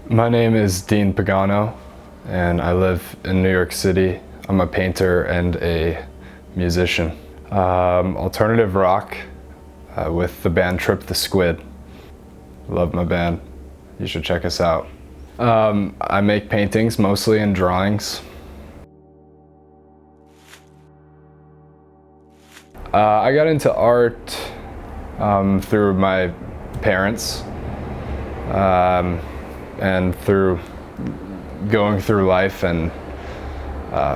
My name is Dean Pagano, and I live in New York City. I'm a painter and a musician. Alternative rock with the band Trip the Squid. Love my band. You should check us out. I make paintings, mostly in drawings. I got into art through my parents. And through going through life and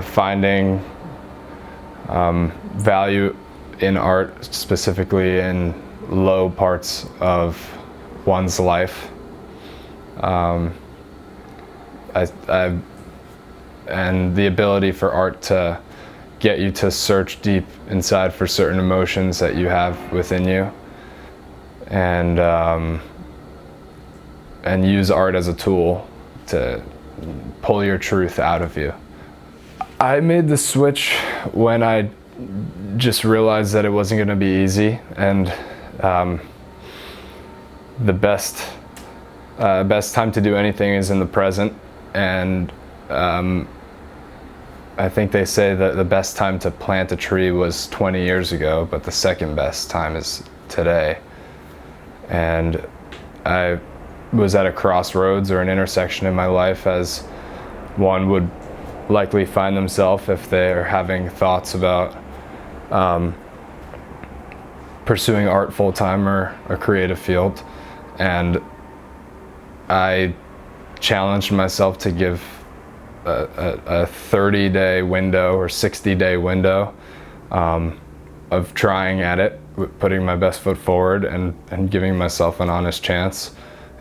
finding value in art, specifically in low parts of one's life. And the ability for art to get you to search deep inside for certain emotions that you have within you, and use art as a tool to pull your truth out of you. I made the switch when I just realized that it wasn't going to be easy, and the best time to do anything is in the present. And I think they say that the best time to plant a tree was 20 years ago, but the second best time is today. And I was at a crossroads or an intersection in my life, as one would likely find themselves if they're having thoughts about pursuing art full-time or a creative field. And I challenged myself to give a 30-day window or 60-day window of trying at it, putting my best foot forward and giving myself an honest chance.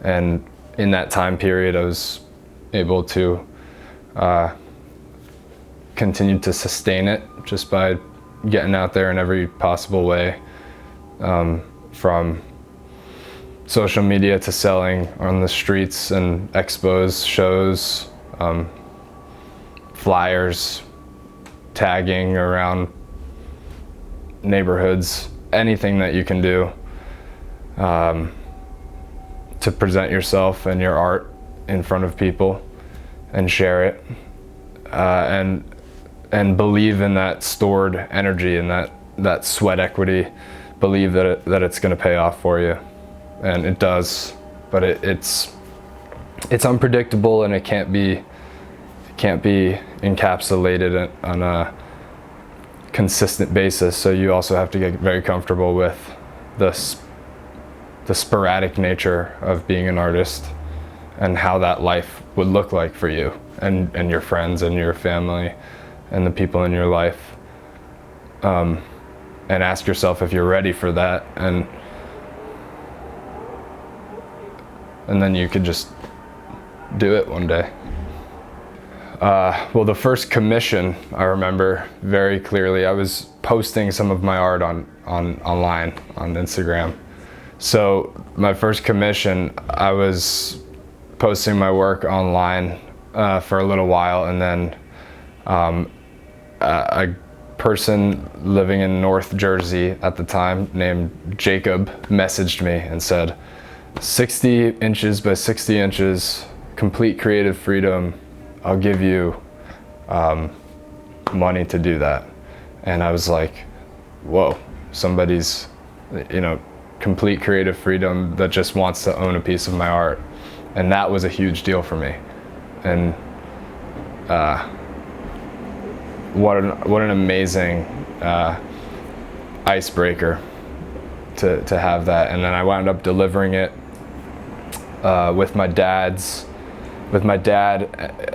And in that time period, I was able to continue to sustain it just by getting out there in every possible way, from social media to selling on the streets and expos, shows, flyers, tagging around neighborhoods, anything that you can do to present yourself and your art in front of people and share it, and believe in that stored energy and that sweat equity. Believe that it's going to pay off for you, and it does. But it's unpredictable, and it can't be encapsulated on a consistent basis. So you also have to get very comfortable with the sporadic nature of being an artist and how that life would look like for you and your friends and your family and the people in your life, and ask yourself if you're ready for that, and then you could just do it one day. Well, the first commission I remember very clearly. I was posting some of my art online on Instagram. So my first commission, I was posting my work online for a little while, and then a person living in North Jersey at the time named Jacob messaged me and said, 60 inches by 60 inches, complete creative freedom. I'll give you money to do that. And I was like, whoa, somebody's, complete creative freedom that just wants to own a piece of my art. And that was a huge deal for me. And what an amazing icebreaker to have that. And then I wound up delivering it with my dad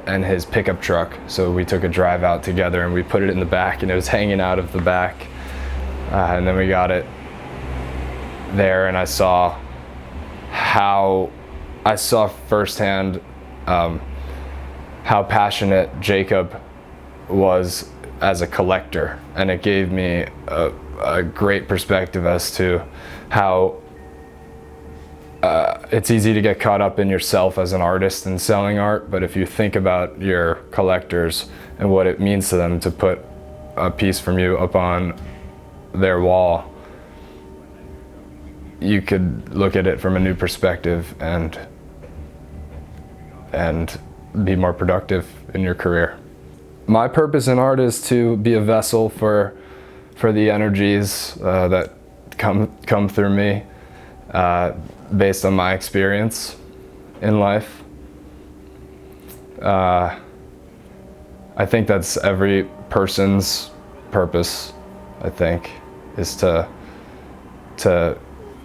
and his pickup truck. So we took a drive out together and we put it in the back, and it was hanging out of the back. And then we got it there, and I saw firsthand how passionate Jacob was as a collector, and it gave me a great perspective as to how it's easy to get caught up in yourself as an artist and selling art, but if you think about your collectors and what it means to them to put a piece from you up on their wall, you could look at it from a new perspective and and be more productive in your career. My purpose in art is to be a vessel for the energies that come through me based on my experience in life. I think that's every person's purpose, I think, is to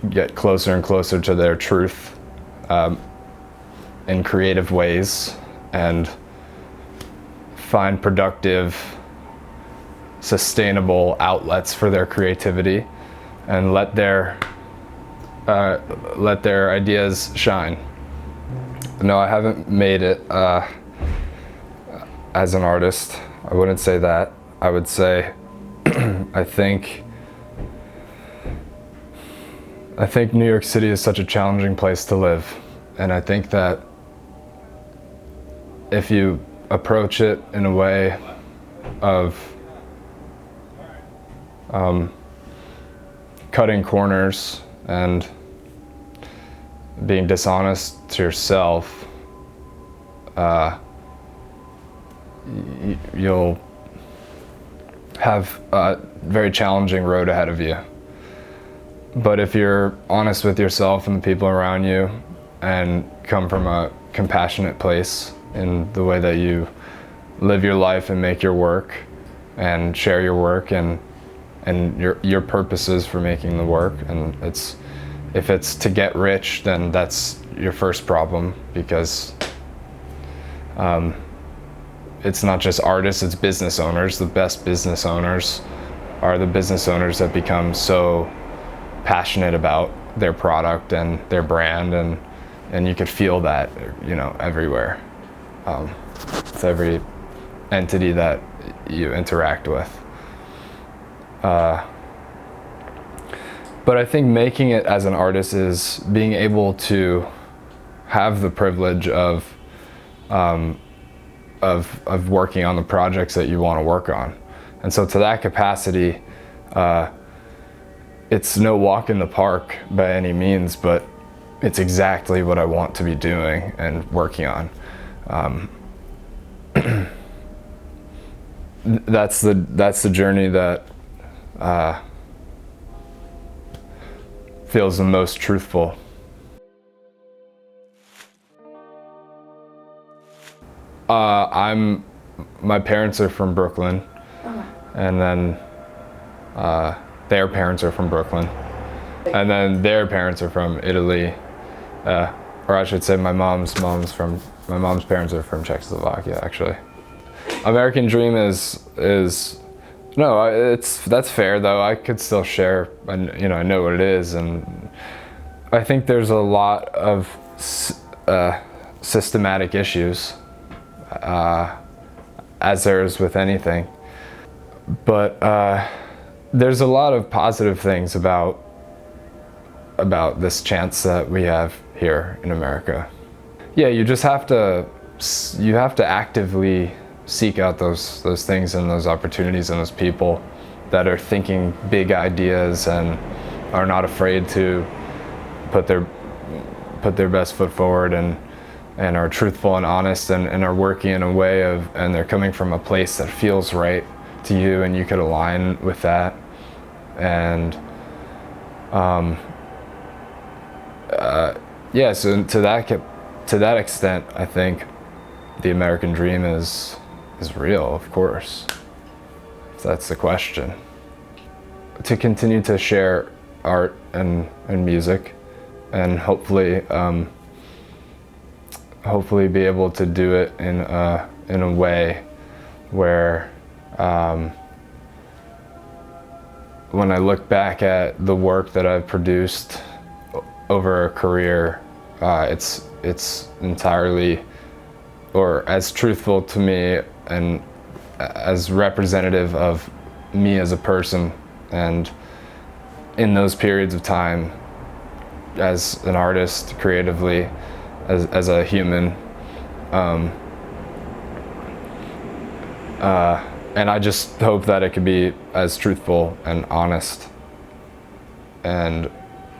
get closer and closer to their truth in creative ways and find productive, sustainable outlets for their creativity and let their ideas shine. No, I haven't made it as an artist. I wouldn't say that. I would say I think New York City is such a challenging place to live, and I think that if you approach it in a way of cutting corners and being dishonest to yourself, you'll have a very challenging road ahead of you. But if you're honest with yourself and the people around you and come from a compassionate place in the way that you live your life and make your work and share your work and your purposes for making the work, and if it's to get rich, then that's your first problem, because it's not just artists, it's business owners. The best business owners are the business owners that become so passionate about their product and their brand, and you could feel that, everywhere. With every entity that you interact with. But I think making it as an artist is being able to have the privilege of working on the projects that you want to work on. And so to that capacity, it's no walk in the park by any means, but it's exactly what I want to be doing and working on. That's the journey that feels the most truthful. My parents are from Brooklyn, and then their parents are from Brooklyn, and then their parents are from Italy, or I should say my mom's parents are from Czechoslovakia, actually. American dream is that's fair though. I could still share, and I know what it is, and I think there's a lot of systematic issues, as there is with anything, but there's a lot of positive things about this chance that we have here in America. Yeah, you just have to actively seek out those things and those opportunities and those people that are thinking big ideas and are not afraid to put their best foot forward and are truthful and honest and are working in a way and they're coming from a place that feels right to you and you could align with that. And so to that extent, I think the American dream is real, of course, if that's the question. To continue to share art and music, and hopefully be able to do it in a way where when I look back at the work that I've produced over a career, it's entirely, or as truthful to me and as representative of me as a person, and in those periods of time as an artist, creatively, as a human, and I just hope that it could be as truthful and honest and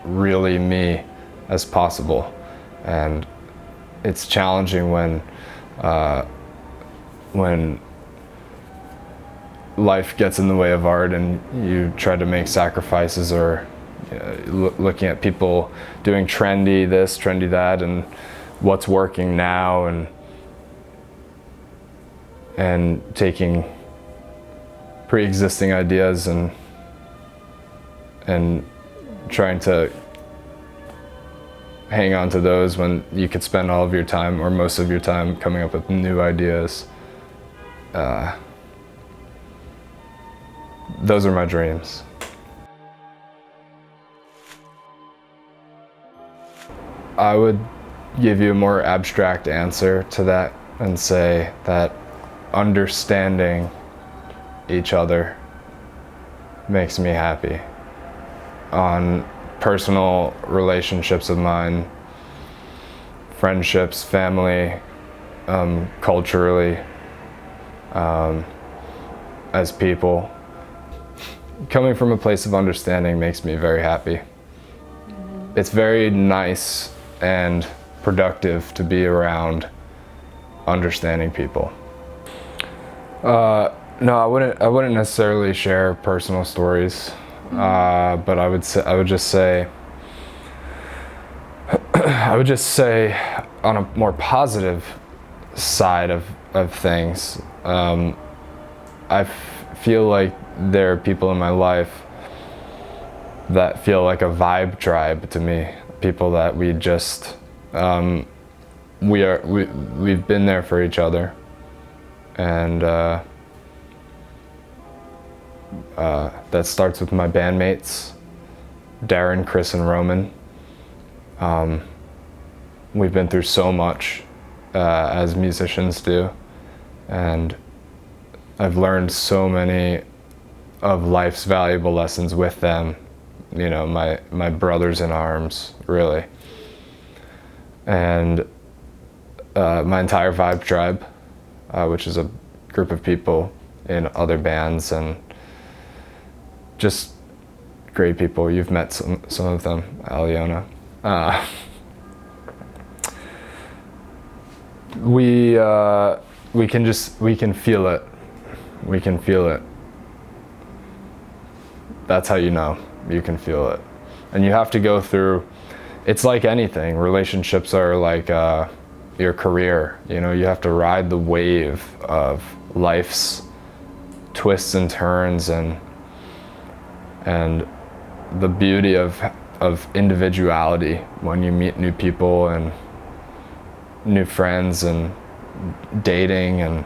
really me as possible, and it's challenging when life gets in the way of art and you try to make sacrifices, or looking at people doing trendy this, trendy that, and what's working now, and taking pre-existing ideas and trying to hang on to those when you could spend all of your time or most of your time coming up with new ideas. Those are my dreams. I would give you a more abstract answer to that and say that understanding each other makes me happy. On personal relationships of mine, friendships, family, culturally, as people, coming from a place of understanding makes me very happy. It's very nice and productive to be around understanding people. No, I wouldn't necessarily share personal stories, but I would just say on a more positive side of things, I feel like there are people in my life that feel like a vibe tribe to me. People that we just we've been there for each other, and that starts with my bandmates, Darren, Chris, and Roman. We've been through so much as musicians do, and I've learned so many of life's valuable lessons with them. You know, my brothers in arms, really. And my entire Vibe Tribe, which is a group of people in other bands and just great people. You've met some of them, Aliona. We can feel it. We can feel it. That's how you know. You can feel it. And you have to go through, it's like anything. Relationships are like your career. You know, you have to ride the wave of life's twists and turns, and the beauty of individuality when you meet new people and new friends and dating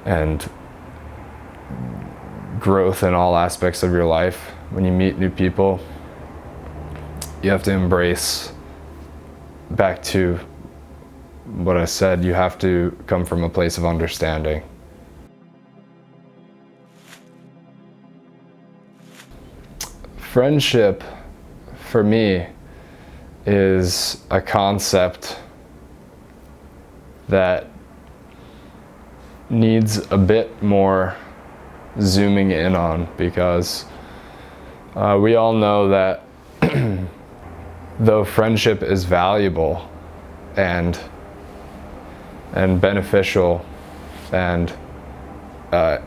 and growth in all aspects of your life. When you meet new people, you have to embrace, back to what I said, you have to come from a place of understanding. Friendship, for me, is a concept that needs a bit more zooming in on, because we all know that though friendship is valuable and beneficial and a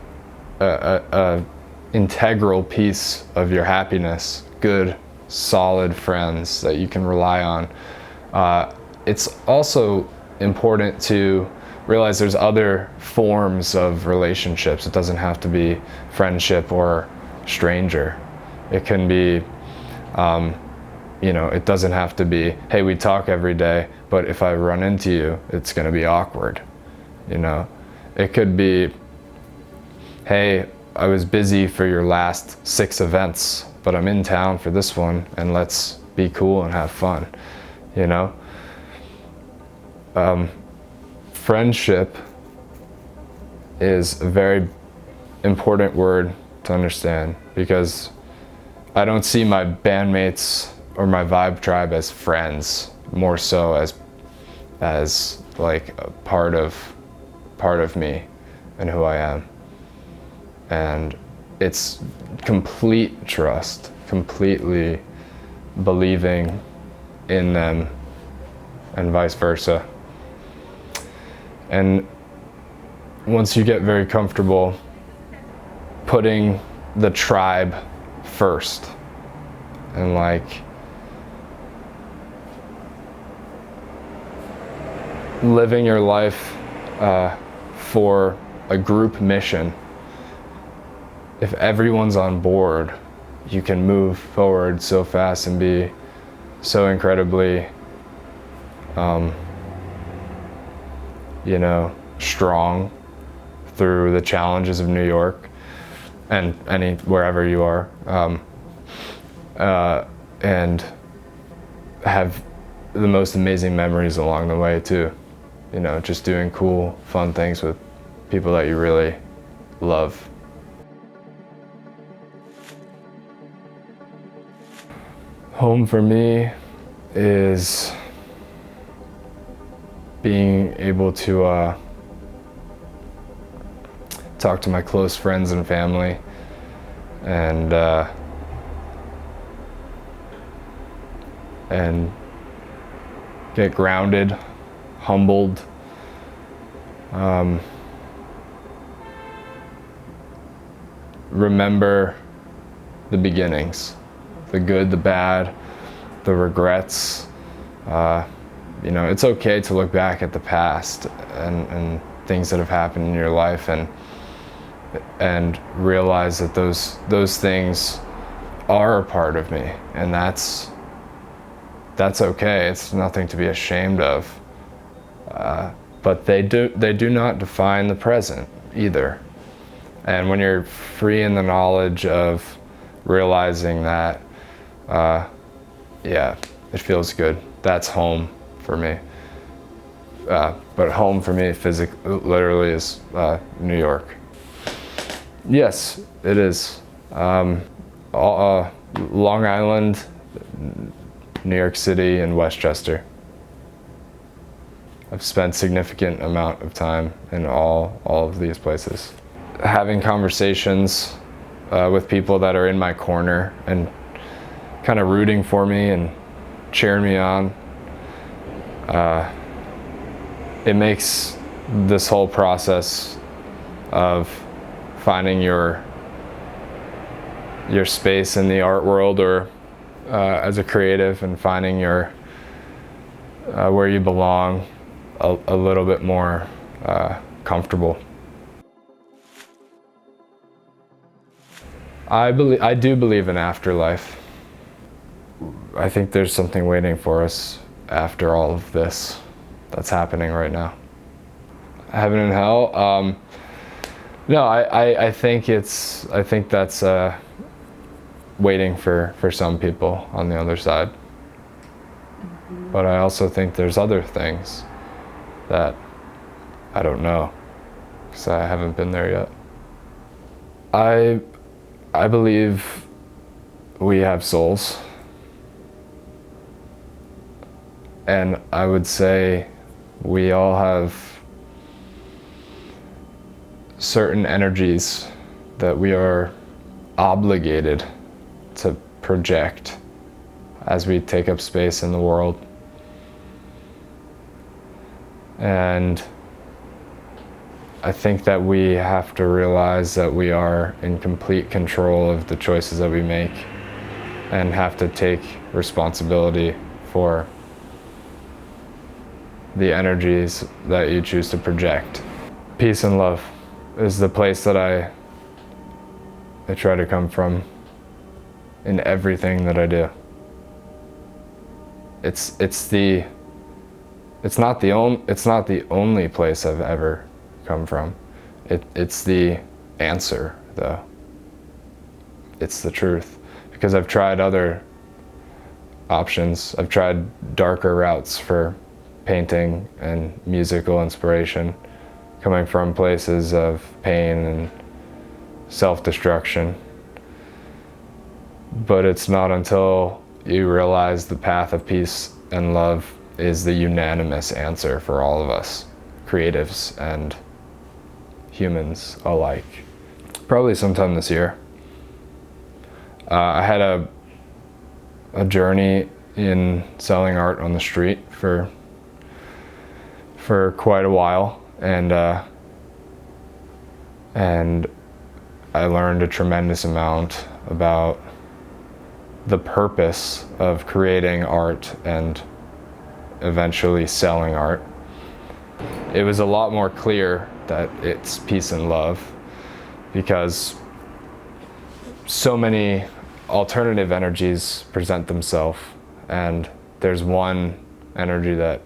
integral piece of your happiness, good, solid friends that you can rely on, it's also important to realize there's other forms of relationships. It doesn't have to be friendship or stranger. It can be, it doesn't have to be, hey, we talk every day, but if I run into you, it's gonna be awkward. You know, it could be, hey, I was busy for your last 6 events, but I'm in town for this one, and let's be cool and have fun, you know? Friendship is a very important word to understand, because I don't see my bandmates or my Vibe Tribe as friends, more so as like a part of me and who I am. And it's complete trust, completely believing in them and vice versa. And once you get very comfortable putting the tribe first and like living your life for a group mission, if everyone's on board, you can move forward so fast and be so incredibly strong through the challenges of New York and wherever you are, and have the most amazing memories along the way too. Just doing cool, fun things with people that you really love. Home for me is being able to talk to my close friends and family and get grounded, humbled, remember the beginnings, the good, the bad, the regrets. It's okay to look back at the past and things that have happened in your life and realize that those things are a part of me, and that's okay. It's nothing to be ashamed of. But they do not define the present either. And when you're free in the knowledge of realizing that, it feels good. That's home for me. But home for me, literally, is New York. Yes, it is. Long Island, New York City, and Westchester. I've spent significant amount of time in all of these places. Having conversations with people that are in my corner and kind of rooting for me and cheering me on, it makes this whole process of finding your space in the art world, or as a creative, and finding your where you belong a little bit more comfortable. I do believe in afterlife. I think there's something waiting for us after all of this that's happening right now. Heaven and hell. No, I think that's waiting for some people on the other side. Mm-hmm. But I also think there's other things that I don't know, because I haven't been there yet. I believe we have souls. And I would say we all have certain energies that we are obligated to project as we take up space in the world. And I think that we have to realize that we are in complete control of the choices that we make, and have to take responsibility for the energies that you choose to project. Peace and love is the place that I try to come from in everything that I do. It's not the only place I've ever come from. It's the answer, though. It's the truth, because I've tried other options. I've tried darker routes for painting and musical inspiration, coming from places of pain and self-destruction. But it's not until you realize the path of peace and love is the unanimous answer for all of us, creatives and humans alike. Probably sometime this year. I had a journey in selling art on the street for for quite a while, and I learned a tremendous amount about the purpose of creating art and eventually selling art. It was a lot more clear that it's peace and love, because so many alternative energies present themselves, and there's one energy that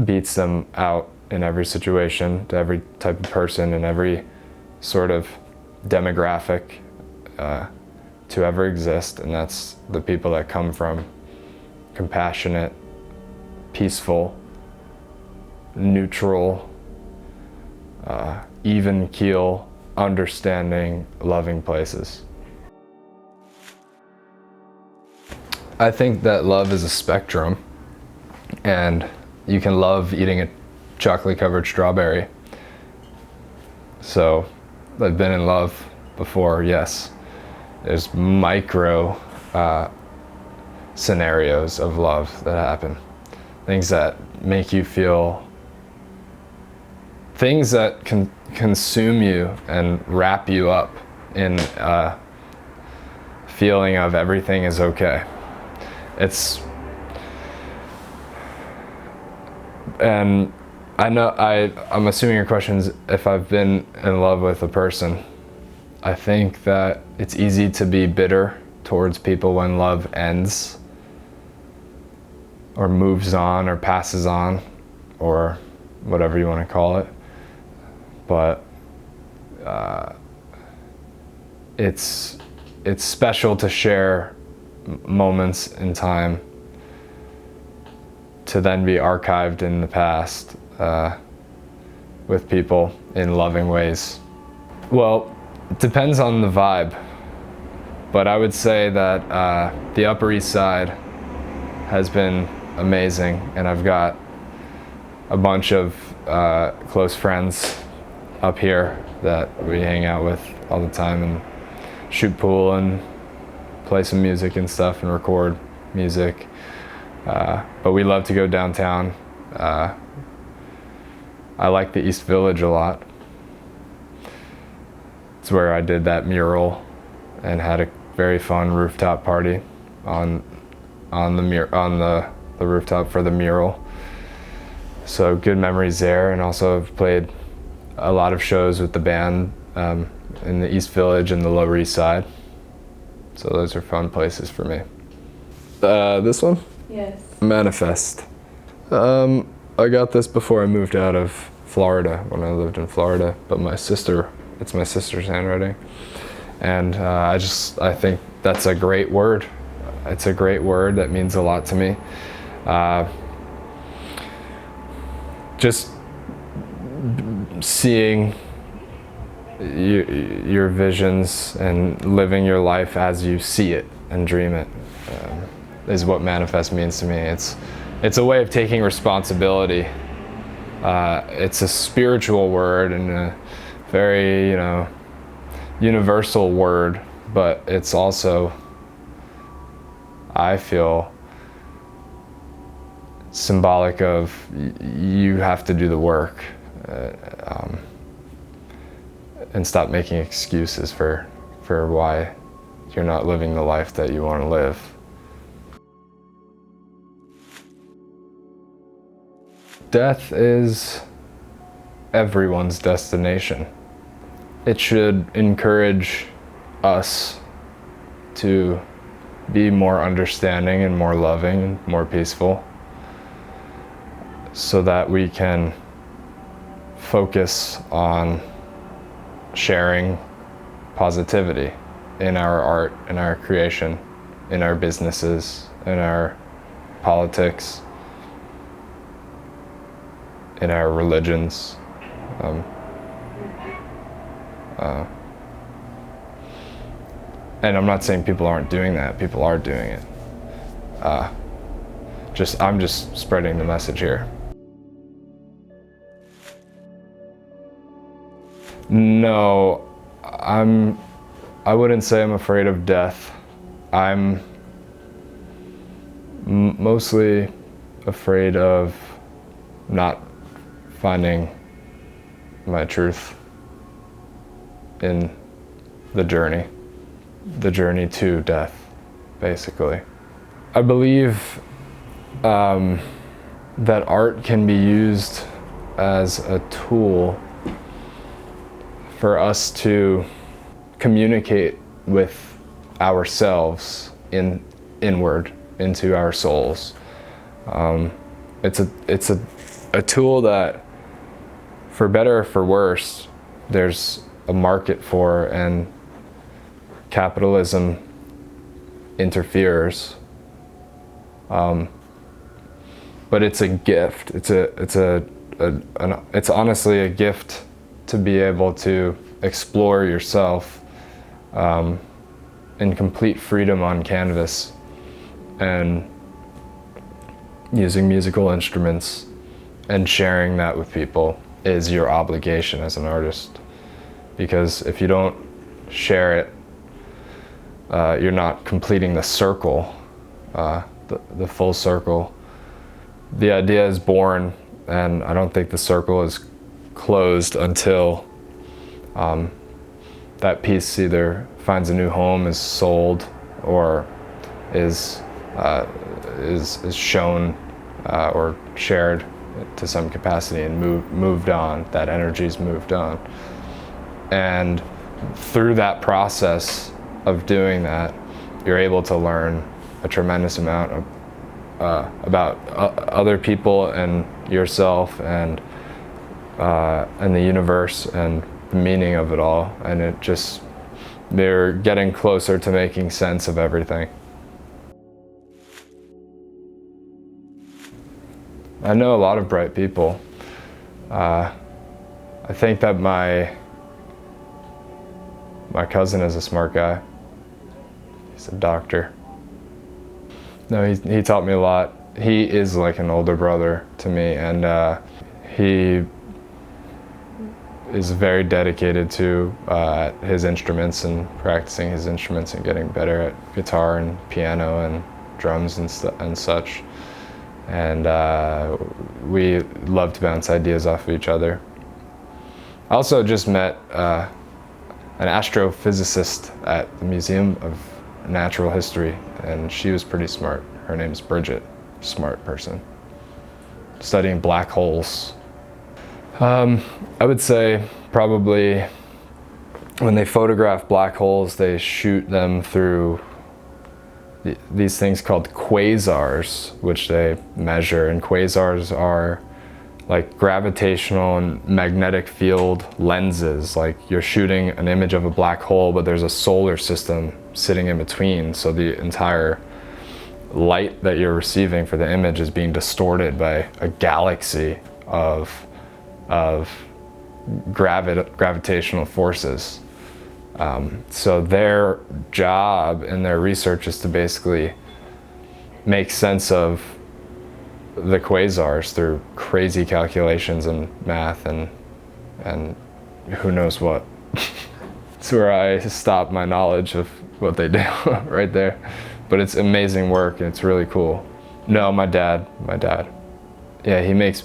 beats them out in every situation, to every type of person, in every sort of demographic to ever exist, and that's the people that come from compassionate, peaceful, neutral, even keel, understanding, loving places. I think that love is a spectrum, and you can love eating a chocolate covered strawberry. So I've been in love before, yes. There's micro scenarios of love that happen. Things that make you feel, things that can consume you and wrap you up in a feeling of everything is okay. And I know, I'm assuming your question is if I've been in love with a person. I think that it's easy to be bitter towards people when love ends, or moves on, or passes on, or whatever you want to call it. But it's special to share moments in time to then be archived in the past with people in loving ways. Well, it depends on the vibe, but I would say that the Upper East Side has been amazing, and I've got a bunch of close friends up here that we hang out with all the time and shoot pool and play some music and stuff and record music. But we love to go downtown. I like the East Village a lot. It's where I did that mural and had a very fun rooftop party on the rooftop for the mural. So good memories there, and also I've played a lot of shows with the band in the East Village and the Lower East Side. So those are fun places for me. This one? Yes. Manifest. I got this before I moved out of Florida, when I lived in Florida, but it's my sister's handwriting. And I think that's a great word. It's a great word that means a lot to me. Just seeing your visions and living your life as you see it and dream it is what manifest means to me. It's a way of taking responsibility. It's a spiritual word and a very, universal word, but it's also, I feel, symbolic of you have to do the work and stop making excuses for why you're not living the life that you want to live. Death is everyone's destination. It should encourage us to be more understanding and more loving and more peaceful, so that we can focus on sharing positivity in our art, in our creation, in our businesses, in our politics, in our religions. And I'm not saying people aren't doing that. People are doing it. I'm just spreading the message here. No, I wouldn't say I'm afraid of death. I'm mostly afraid of not finding my truth in the journey to death, basically. I believe that art can be used as a tool for us to communicate with ourselves inward into our souls. It's a tool that, for better or for worse, there's a market for, and capitalism interferes. But it's a gift. It's honestly a gift to be able to explore yourself in complete freedom on canvas, and using musical instruments and sharing that with people is your obligation as an artist. Because if you don't share it, you're not completing the circle, the full circle. The idea is born, and I don't think the circle is closed until that piece either finds a new home, is sold, or is shown or shared to some capacity and moved on. That energy's moved on. And through that process of doing that, you're able to learn a tremendous amount of about other people and yourself and the universe and the meaning of it all. And they're getting closer to making sense of everything. I know a lot of bright people. I think that my cousin is a smart guy. He's a doctor. No, he taught me a lot. He is like an older brother to me, and he is very dedicated to his instruments and practicing his instruments and getting better at guitar and piano and drums and such. And we love to bounce ideas off of each other. I also just met an astrophysicist at the Museum of Natural History, and she was pretty smart. Her name's Bridget. Smart person. Studying black holes. I would say probably when they photograph black holes, they shoot them through these things called quasars, which they measure. And quasars are like gravitational and magnetic field lenses. Like you're shooting an image of a black hole, but there's a solar system sitting in between. So the entire light that you're receiving for the image is being distorted by a galaxy of gravitational forces. So their job in their research is to basically make sense of the quasars through crazy calculations and math and who knows what. It's where I stop my knowledge of what they do right there. But it's amazing work, and it's really cool. No, my dad. Yeah, he makes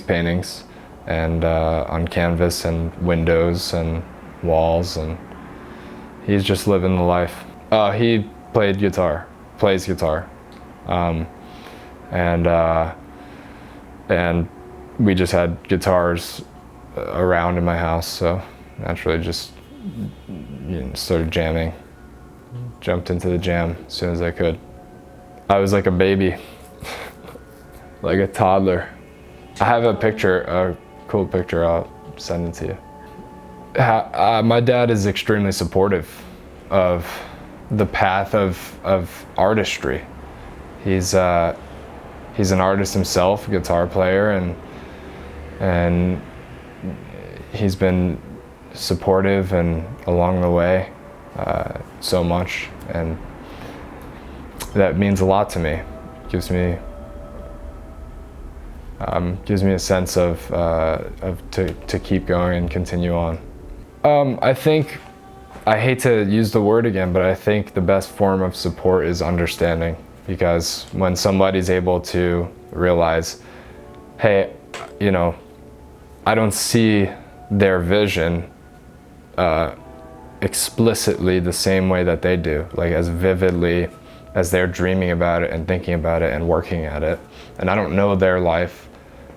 paintings and on canvas and windows and walls, and he's just living the life. He plays guitar, and we just had guitars around in my house, so naturally just started jamming. Jumped into the jam as soon as I could. I was like a baby, like a toddler. I have a cool picture, I'll send it to you. My dad is extremely supportive of the path of artistry. He's an artist himself, a guitar player, and he's been supportive and along the way so much, and that means a lot to me. Gives me a sense of to keep going and continue on. I think, I hate to use the word again, but I think the best form of support is understanding, because when somebody's able to realize, hey, I don't see their vision explicitly the same way that they do, like as vividly as they're dreaming about it and thinking about it and working at it. And I don't know their life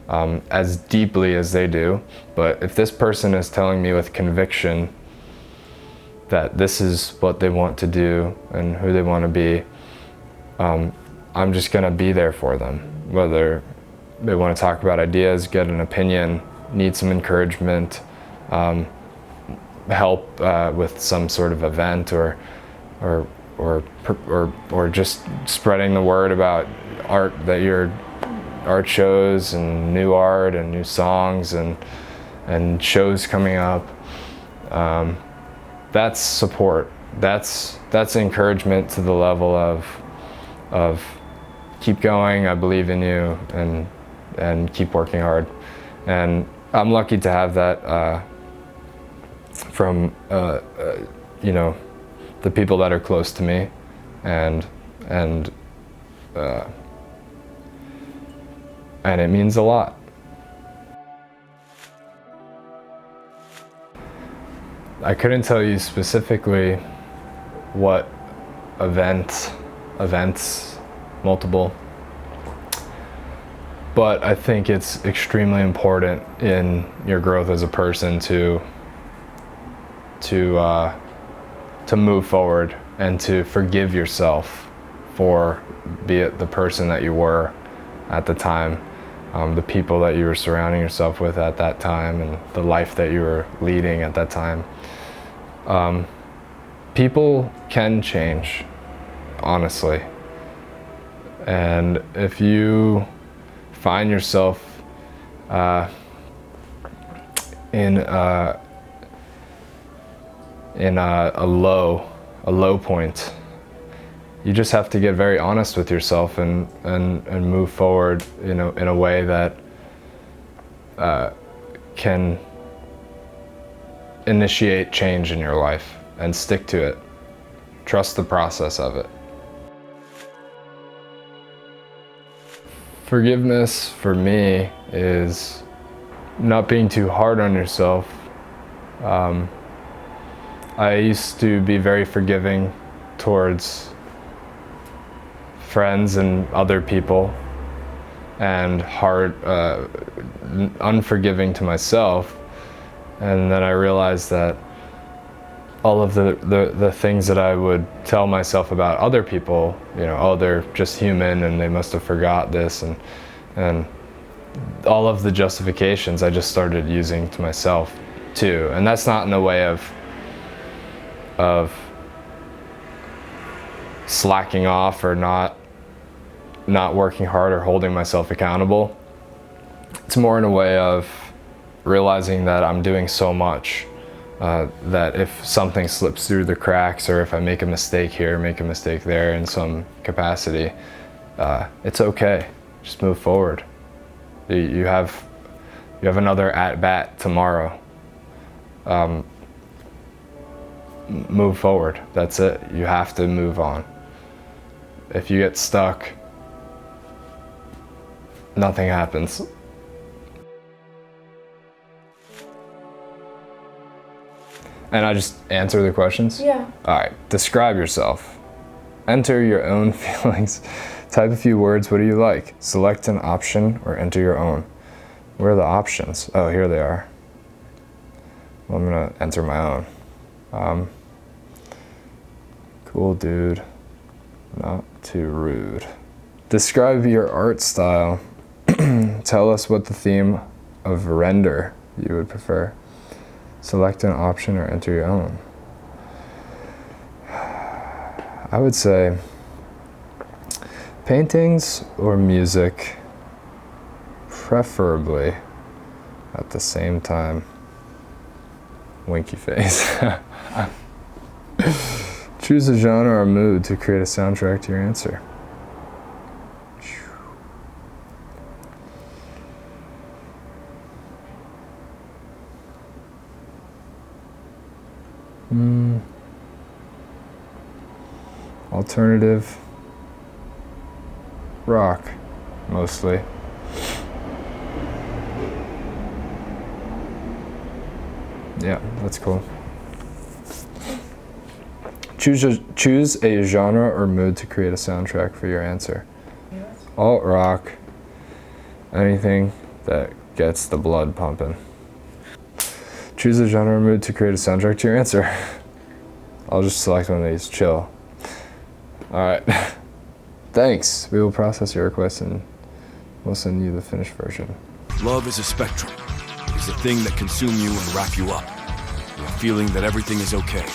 as deeply as they do, but if this person is telling me with conviction that this is what they want to do and who they want to be, I'm just gonna be there for them. Whether they want to talk about ideas, get an opinion, need some encouragement, help with some sort of event, or just spreading the word about art, that your art shows and new art and new songs and shows coming up. That's support. That's encouragement to the level of keep going, I believe in you, and keep working hard. And I'm lucky to have that from you know, the people that are close to me, and it means a lot. I couldn't tell you specifically what events, multiple, but I think it's extremely important in your growth as a person to move forward and to forgive yourself for, be it the person that you were at the time, the people that you were surrounding yourself with at that time, and the life that you were leading at that time. People can change, honestly. And if you find yourself in a low point, you just have to get very honest with yourself and move forward, you know, in a way that can initiate change in your life, and stick to it. Trust the process of it. Forgiveness for me is not being too hard on yourself. I used to be very forgiving towards friends and other people, and unforgiving to myself. And then I realized that all of the things that I would tell myself about other people, you know, oh, they're just human and they must have forgot this, and all of the justifications I just started using to myself too. And that's not in a way of slacking off or not working hard or holding myself accountable. It's more in a way of realizing that I'm doing so much that if something slips through the cracks, or if I make a mistake here, make a mistake there in some capacity, it's okay. Just move forward. You have another at-bat tomorrow. Move forward. That's it. You have to move on. If you get stuck, nothing happens. And I just answer the questions? Yeah. All right. Describe yourself. Enter your own feelings. Type a few words. What do you like? Select an option or enter your own. Where are the options? Oh, here they are. Well, I'm going to enter my own. Cool dude. Not too rude. Describe your art style. Tell us what the theme of render you would prefer. Select an option or enter your own. I would say paintings or music, preferably at the same time. Winky face. Choose a genre or mood to create a soundtrack to your answer. Alternative rock, mostly. Yeah, that's cool. Choose a genre or mood to create a soundtrack for your answer. Alt rock, anything that gets the blood pumping. Choose a genre or mood to create a soundtrack to your answer. I'll just select one of these, chill. All right, thanks. We will process your request and we'll send you the finished version. Love is a spectrum. It is a thing that consumes you and wrap you up. A feeling that everything is okay.